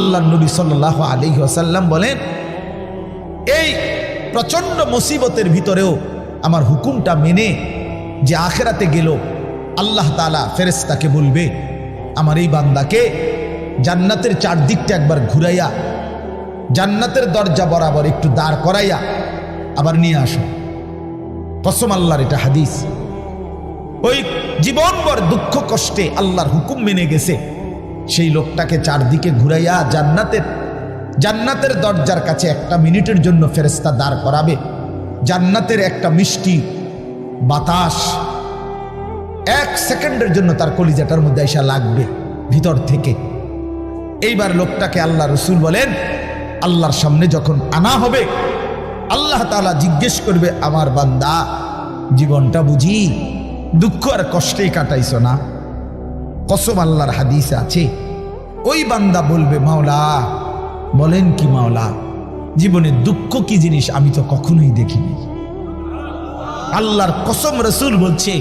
আল্লাহর নবী সাল্লাল্লাহু আলাইহি ওয়াসাল্লাম বলেন, এই প্রচন্ড মুসিবতের ভিতরেও আমার হুকুমটা মেনে যে আখিরাতে গেল, আল্লাহ তাআলা ফেরেশতাকে বলবে, আমার এই বান্দাকে জান্নাতের চারদিকটা একবার ঘুরাইয়া জান্নাতের দরজা বরাবর একটু দাঁড় করাইয়া আবার নিয়ে আসো। কসম আল্লাহর, এটা হাদিস। ওই জীবনভর দুঃখ কষ্টে আল্লাহর হুকুম মেনে গেছে, সেই লোকটাকে চারদিকে ঘুরাইয়া জান্নাতের দরজার কাছে একটা মিনিটের জন্য ফেরেশতা দাঁড় করাবে। জান্নাতের একটা মিষ্টি বাতাস এক সেকেন্ডের জন্য তার কলিজাটার মধ্যে এসে লাগবে ভিতর থেকে। এইবার লোকটাকে আল্লাহ রসুল বলেন, আল্লাহর সামনে যখন আনা হবে, আল্লাহ তাআলা জিজ্ঞেস করবে, আমার বান্দা জীবনটা বুঝি দুঃখ আর কষ্টেই কাটাইছো না? কসম আল্লাহর হাদিসে আছে, ওই বান্দা বলবে, মাওলা বলেন কি মাওলা, জীবনে দুঃখ কি জিনিস আমি তো কখনোই দেখিনি। আল্লাহর কসম, রসুল বলছে,